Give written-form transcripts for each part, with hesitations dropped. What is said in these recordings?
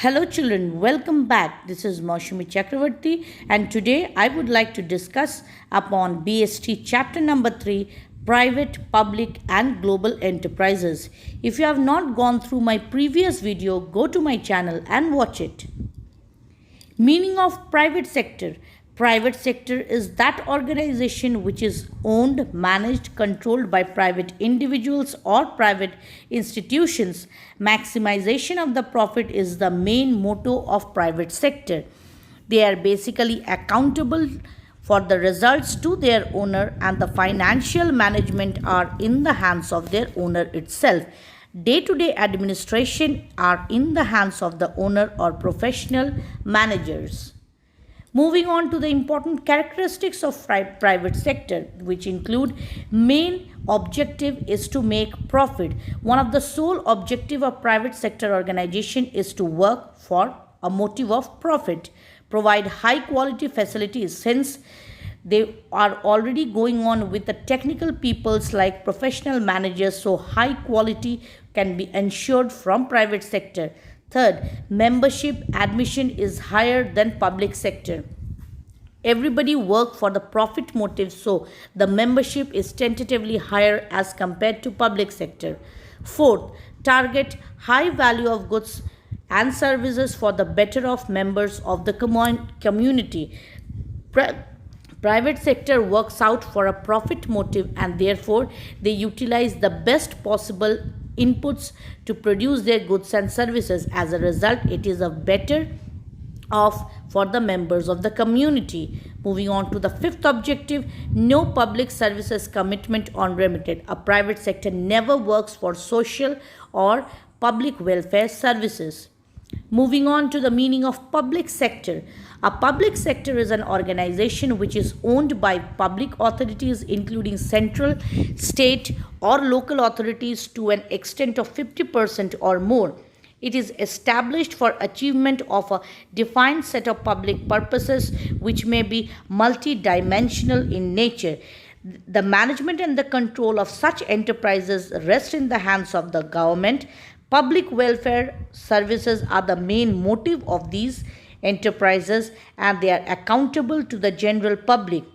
Hello children, welcome back. This is Maushumi Chakravarti and today I would like to discuss upon BST chapter number 3 private, public and global enterprises. If you have not gone through my previous video, go to my channel and watch it. Meaning of private sector. Private sector is that organization which is owned, managed, controlled by private individuals or private institutions. Maximization of the profit is the main motto of private sector. They are basically accountable for the results to their owner, and the financial management are in the hands of their owner itself. Day-to-day administration are in the hands of the owner or professional managers. Moving on to the important characteristics of private sector, which include main objective is to make profit. One of the sole objective of private sector organization is to work for a motive of profit, provide high quality facilities since they are already going on with the technical peoples like professional managers, so high quality can be ensured from private sector. Third, membership admission is higher than public sector. Everybody work for the profit motive, so the membership is tentatively higher as compared to public sector. Fourth, target high value of goods and services for the better of members of the community. Private sector works out for a profit motive and therefore they utilize the best possible inputs to produce their goods and services. As a result, it is a better off for the members of the community. Moving on to the fifth objective, no public services commitment unremitted. A private sector never works for social or public welfare services. Moving on to the meaning of public sector. A public sector is an organization which is owned by public authorities including central, state or local authorities to an extent of 50% or more. It is established for achievement of a defined set of public purposes which may be multidimensional in nature. The management and the control of such enterprises rest in the hands of the government. Public welfare services are the main motive of these enterprises and they are accountable to the general public.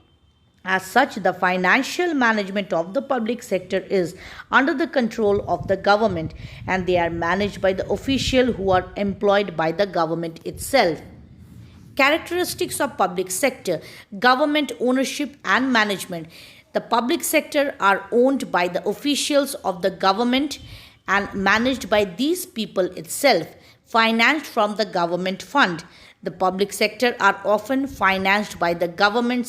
As such, the financial management of the public sector is under the control of the government and they are managed by the officials who are employed by the government itself. Characteristics of public sector. Government ownership and management. The public sector are owned by the officials of the government and managed by these people itself, financed from the government fund. The public sector are often financed by the government.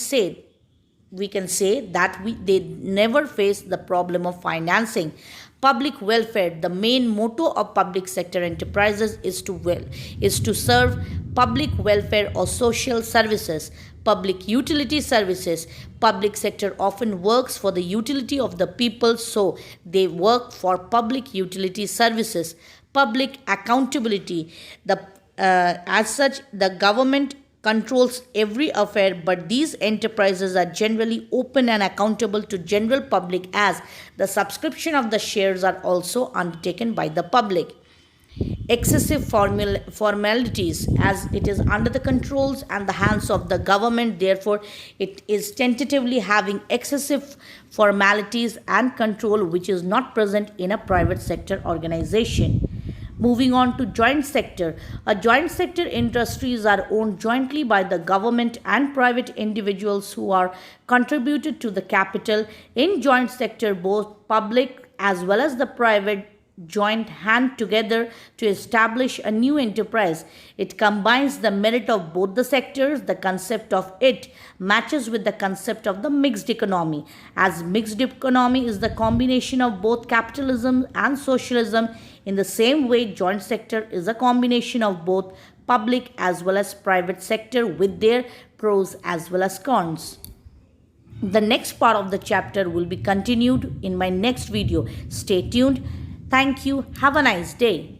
We can say that they never face the problem of financing. Public welfare. The main motto of public sector enterprises is to serve public welfare or social services. Public utility services. Public sector often works for the utility of the people, so they work for public utility services. Public accountability. As such, the government controls every affair, but these enterprises are generally open and accountable to general public as the subscription of the shares are also undertaken by the public. Excessive formalities, as it is under the controls and the hands of the government, therefore it is tentatively having excessive formalities and control which is not present in a private sector organization. Moving on to joint sector. A joint sector industries are owned jointly by the government and private individuals who are contributed to the capital. In joint sector, both public as well as the private joint hand together to establish a new enterprise. It combines the merit of both the sectors. The concept of it matches with the concept of the mixed economy, as mixed economy is the combination of both capitalism and socialism. In the same way, joint sector is a combination of both public as well as private sector with their pros as well as cons. The next part of the chapter will be continued in my next video. Stay tuned. Thank you. Have a nice day.